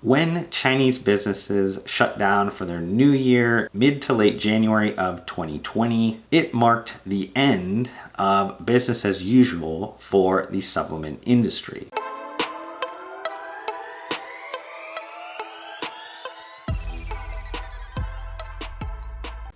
When Chinese businesses shut down for their new year mid to late January of 2020, it marked the end of business as usual for the supplement industry.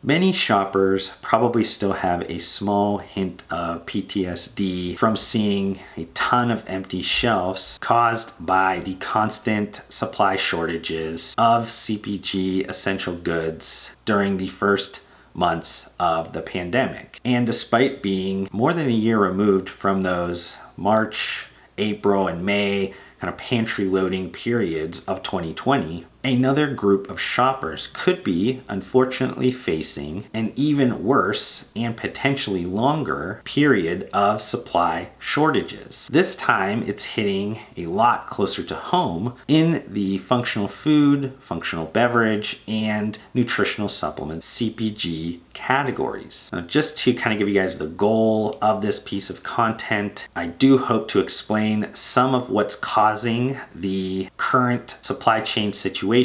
Many shoppers probably still have a small hint of PTSD from seeing a ton of empty shelves caused by the constant supply shortages of CPG essential goods during the first months of the pandemic. And despite being more than a year removed from those March, April, and May kind of pantry loading periods of 2020, another group of shoppers could be unfortunately facing an even worse and potentially longer period of supply shortages. This time it's hitting a lot closer to home in the functional food, functional beverage, and nutritional supplement CPG categories. Now, just to kind of give you guys the goal of this piece of content, I do hope to explain some of what's causing the current supply chain situation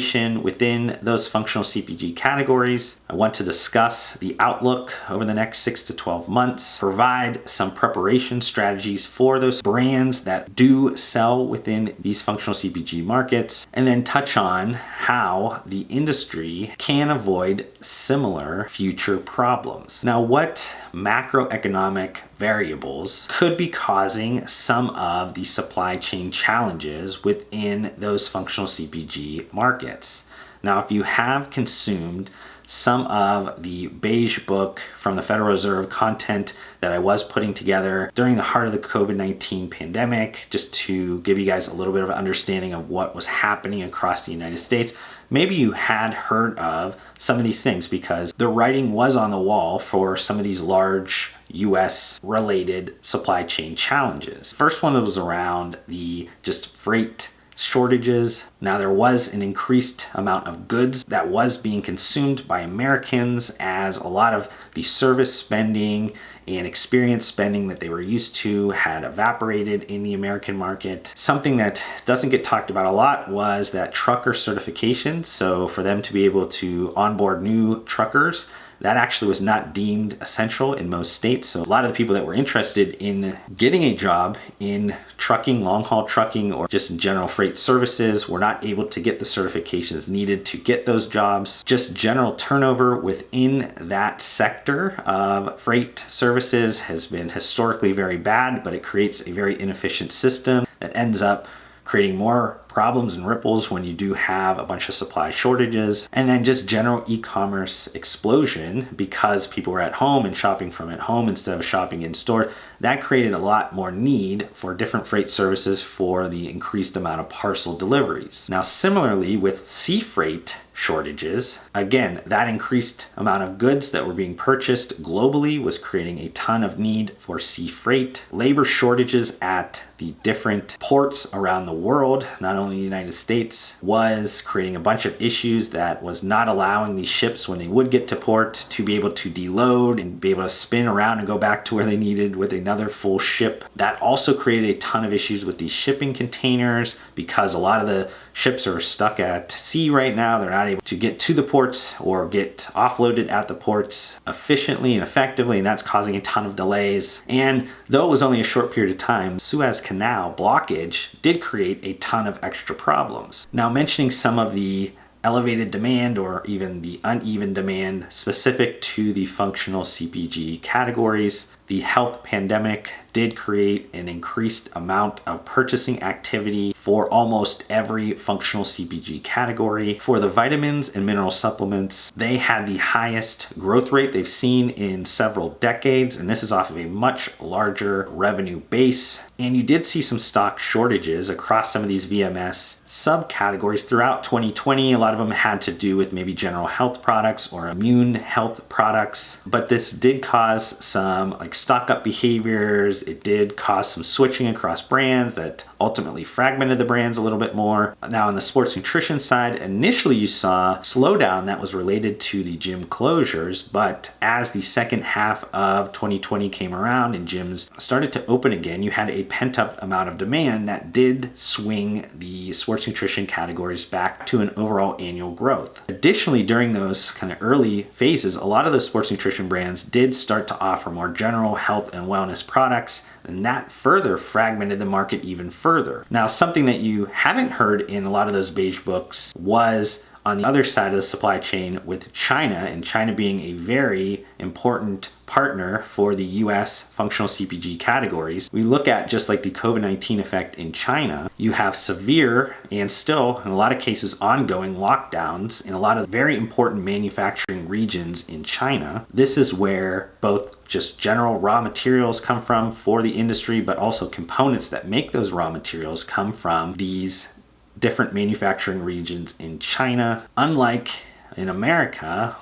within those functional CPG categories. I want to discuss the outlook over the next 6 to 12 months, provide some preparation strategies for those brands that do sell within these functional CPG markets, and then touch on how the industry can avoid similar future problems. Now, what macroeconomic variables could be causing some of the supply chain challenges within those functional CPG markets? Now, if you have consumed some of the beige book from the Federal Reserve content that I was putting together during the heart of the COVID-19 pandemic, just to give you guys a little bit of an understanding of what was happening across the United States, maybe you had heard of some of these things because the writing was on the wall for some of these large US related supply chain challenges. First one was around the just freight shortages. Now, there was an increased amount of goods that was being consumed by Americans as a lot of the service spending and experience spending that they were used to had evaporated in the American market. Something that doesn't get talked about a lot was that trucker certification. So for them to be able to onboard new truckers, that actually was not deemed essential in most states. So a lot of the people that were interested in getting a job in trucking, long haul trucking, or just in general freight services were not able to get the certifications needed to get those jobs. Just general turnover within that sector of freight services has been historically very bad, but it creates a very inefficient system that ends up creating more problems and ripples when you do have a bunch of supply shortages. And then just general e-commerce explosion because people were at home and shopping from at home instead of shopping in store. That created a lot more need for different freight services for the increased amount of parcel deliveries. Now, similarly with sea freight shortages, again, that increased amount of goods that were being purchased globally was creating a ton of need for sea freight. Labor shortages at the different ports around the world, not only the United States, was creating a bunch of issues that was not allowing these ships, when they would get to port, to be able to deload and be able to spin around and go back to where they needed with another full ship. That also created a ton of issues with these shipping containers because a lot of the ships are stuck at sea right now. They're not able to get to the ports or get offloaded at the ports efficiently and effectively, and that's causing a ton of delays. And though it was only a short period of time, Suez Canal blockage did create a ton of extra problems. Now, mentioning some of the elevated demand or even the uneven demand specific to the functional CPG categories, the health pandemic did create an increased amount of purchasing activity for almost every functional CPG category. For the vitamins and mineral supplements, they had the highest growth rate they've seen in several decades, and this is off of a much larger revenue base. And you did see some stock shortages across some of these VMS subcategories throughout 2020. A lot of them had to do with maybe general health products or immune health products, but this did cause some stock up behaviors. It did cause some switching across brands that ultimately fragmented the brands a little bit more. Now on the sports nutrition side, initially you saw slowdown that was related to the gym closures, but as the second half of 2020 came around and gyms started to open again, you had a pent-up amount of demand that did swing the sports nutrition categories back to an overall annual growth. Additionally, during those kind of early phases, a lot of those sports nutrition brands did start to offer more general health and wellness products, and that further fragmented the market even further. Now, something that you haven't heard in a lot of those beige books was on the other side of the supply chain with China, and China being a very important partner for the US functional CPG categories. We look at just like the COVID-19 effect in China, you have severe and still in a lot of cases ongoing lockdowns in a lot of very important manufacturing regions in China. This is where both just general raw materials come from for the industry, but also components that make those raw materials come from these different manufacturing regions in China. Unlike in America,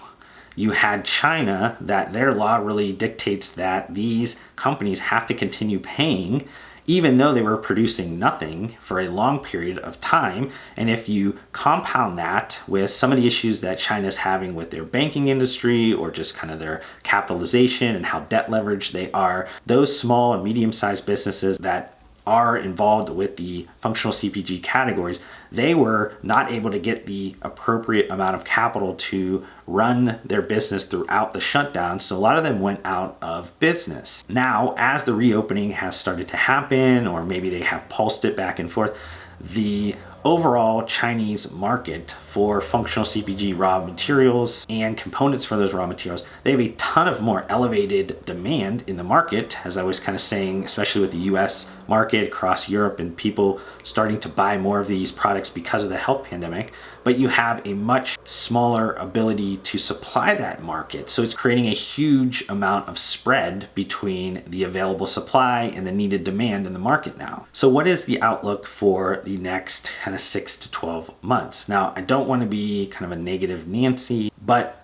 you had China that their law really dictates that these companies have to continue paying even though they were producing nothing for a long period of time. And if you compound that with some of the issues that China's having with their banking industry or just kind of their capitalization and how debt leveraged they are, those small and medium-sized businesses that are involved with the functional CPG categories, they were not able to get the appropriate amount of capital to run their business throughout the shutdown. So a lot of them went out of business. Now, as the reopening has started to happen, or maybe they have pulsed it back and forth, the overall Chinese market for functional CPG raw materials and components for those raw materials, they have a ton of more elevated demand in the market, as I was kind of saying, especially with the US market across Europe and people starting to buy more of these products because of the health pandemic. But you have a much smaller ability to supply that market. So it's creating a huge amount of spread between the available supply and the needed demand in the market now. So what is the outlook for the next kind of 6 to 12 months? Now, I don't want to be kind of a negative Nancy, but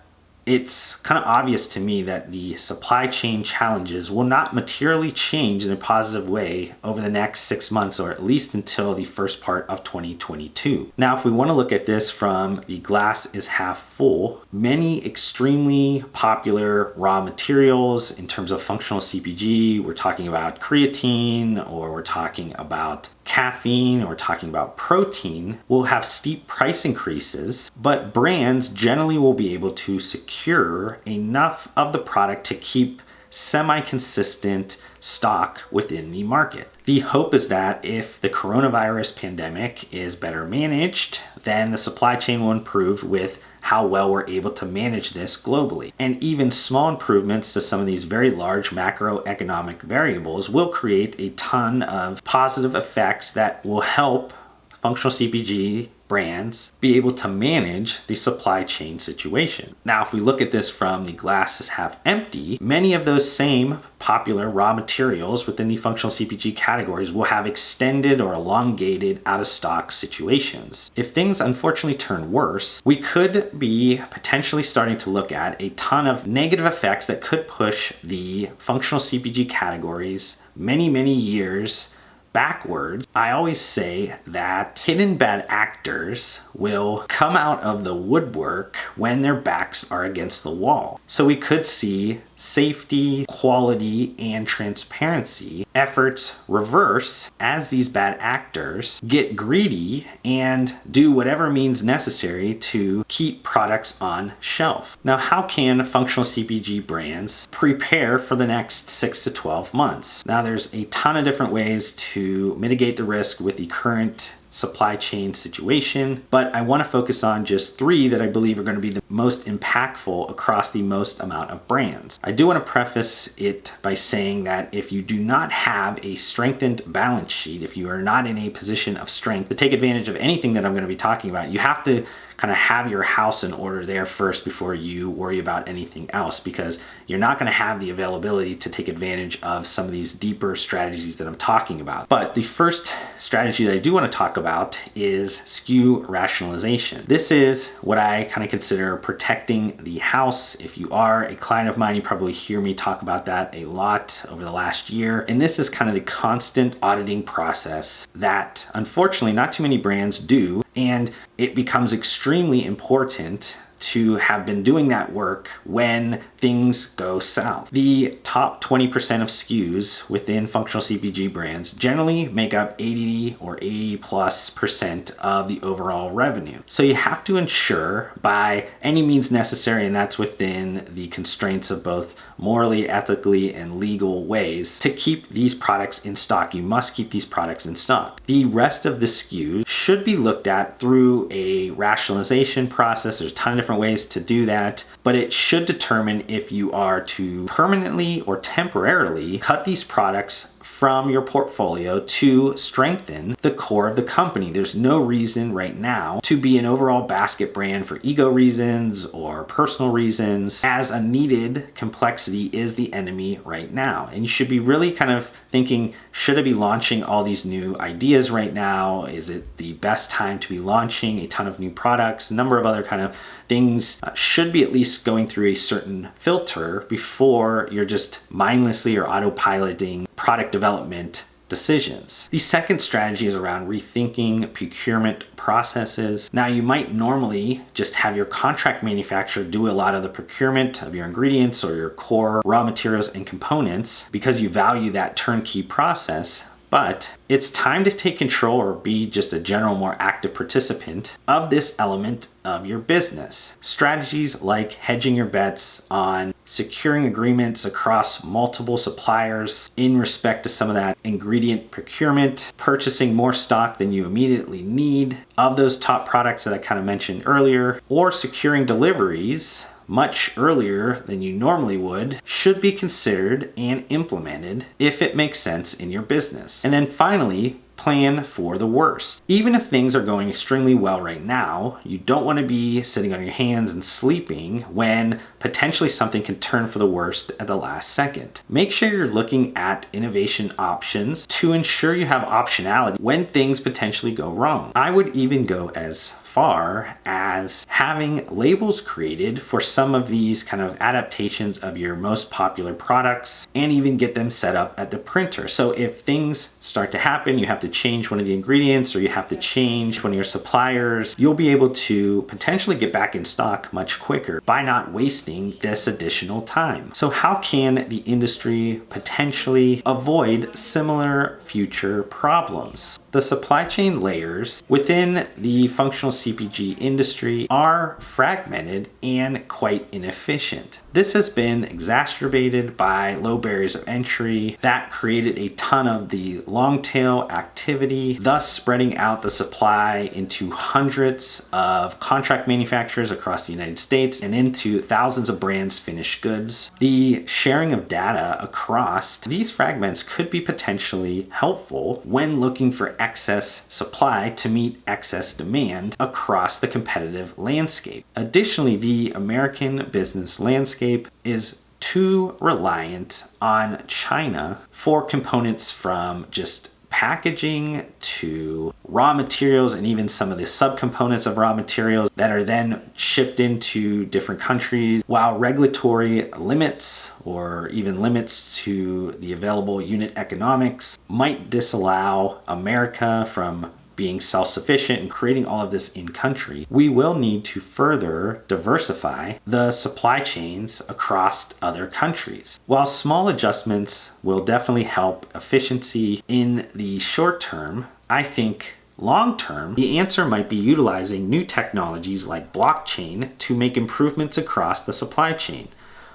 it's kind of obvious to me that the supply chain challenges will not materially change in a positive way over the next 6 months, or at least until the first part of 2022. Now, if we want to look at this from the glass is half full, many extremely popular raw materials in terms of functional CPG, we're talking about creatine, or we're talking about caffeine, or we're talking about protein, will have steep price increases, but brands generally will be able to secure enough of the product to keep semi-consistent stock within the market. The hope is that if the coronavirus pandemic is better managed, then the supply chain will improve with how well we're able to manage this globally. And even small improvements to some of these very large macroeconomic variables will create a ton of positive effects that will help functional CPG brands be able to manage the supply chain situation. Now, if we look at this from the glass is half empty, many of those same popular raw materials within the functional CPG categories will have extended or elongated out of stock situations. If things unfortunately turn worse, we could be potentially starting to look at a ton of negative effects that could push the functional CPG categories many years backwards. I always say that hidden bad actors will come out of the woodwork when their backs are against the wall. So we could see safety, quality, and transparency efforts reverse as these bad actors get greedy and do whatever means necessary to keep products on shelf. Now, how can functional CPG brands prepare for the next 6 to 12 months? Now, there's a ton of different ways to mitigate the risk with the current supply chain situation, but I want to focus on just 3 that I believe are going to be the most impactful across the most amount of brands. I do want to preface it by saying that if you do not have a strengthened balance sheet, if you are not in a position of strength to take advantage of anything that I'm going to be talking about, you have to kind of have your house in order there first before you worry about anything else, because you're not going to have the availability to take advantage of some of these deeper strategies that I'm talking about. But the first strategy that I do want to talk about is SKU rationalization. This is what I kind of consider protecting the house. If you are a client of mine, you probably hear me talk about that a lot over the last year. And this is kind of the constant auditing process that unfortunately not too many brands do. And it becomes extremely important to have been doing that work when things go south. The top 20% of SKUs within functional CPG brands generally make up 80 or 80+% of the overall revenue. So you have to ensure by any means necessary, and that's within the constraints of both morally, ethically, and legal ways, to keep these products in stock. You must keep these products in stock. The rest of the SKUs should be looked at through a rationalization process. There's a ton of different ways to do that, but it should determine if you are to permanently or temporarily cut these products from your portfolio to strengthen the core of the company. There's no reason right now to be an overall basket brand for ego reasons or personal reasons, as a needed complexity is the enemy right now. And you should be really kind of thinking, should I be launching all these new ideas right now? Is it the best time to be launching a ton of new products? A number of other kind of things should be at least going through a certain filter before you're just mindlessly or autopiloting product development decisions. The second strategy is around rethinking procurement processes. Now, you might normally just have your contract manufacturer do a lot of the procurement of your ingredients or your core raw materials and components because you value that turnkey process. But it's time to take control or be just a general, more active participant of this element of your business. Strategies like hedging your bets on securing agreements across multiple suppliers in respect to some of that ingredient procurement, purchasing more stock than you immediately need of those top products that I kind of mentioned earlier, or securing deliveries much earlier than you normally would, should be considered and implemented if it makes sense in your business. And then finally, plan for the worst. Even if things are going extremely well right now, you don't want to be sitting on your hands and sleeping when potentially something can turn for the worst at the last second. Make sure you're looking at innovation options to ensure you have optionality when things potentially go wrong. I would even go as far as having labels created for some of these kind of adaptations of your most popular products and even get them set up at the printer. So if things start to happen, you have to change one of the ingredients or you have to change one of your suppliers, you'll be able to potentially get back in stock much quicker by not wasting this additional time. So how can the industry potentially avoid similar future problems? The supply chain layers within the functional CPG industry are fragmented and quite inefficient. This has been exacerbated by low barriers of entry that created a ton of the long tail activity, thus spreading out the supply into hundreds of contract manufacturers across the United States and into thousands of brands' finished goods. The sharing of data across these fragments could be potentially helpful when looking for excess supply to meet excess demand across the competitive landscape. Additionally, the American business landscape is too reliant on China for components from just packaging to raw materials and even some of the subcomponents of raw materials that are then shipped into different countries, while regulatory limits or even limits to the available unit economics might disallow America from being self-sufficient and creating all of this in country. We will need to further diversify the supply chains across other countries. While small adjustments will definitely help efficiency in the short term, I think long term, the answer might be utilizing new technologies like blockchain to make improvements across the supply chain.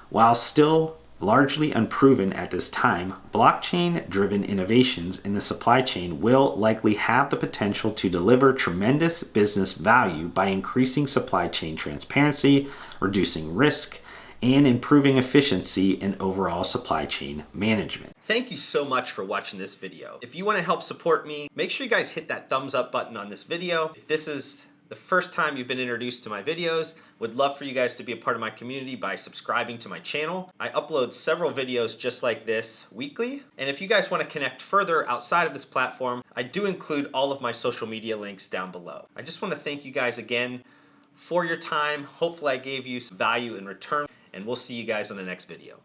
While still largely unproven at this time, blockchain-driven innovations in the supply chain will likely have the potential to deliver tremendous business value by increasing supply chain transparency, reducing risk, and improving efficiency in overall supply chain management. Thank you so much for watching this video. If you want to help support me, make sure you guys hit that thumbs up button on this video. If this is the first time you've been introduced to my videos. Would love for you guys to be a part of my community by subscribing to my channel. I upload several videos just like this weekly. And if you guys want to connect further outside of this platform, I do include all of my social media links down below. I just want to thank you guys again for your time. Hopefully I gave you some value in return, and we'll see you guys on the next video.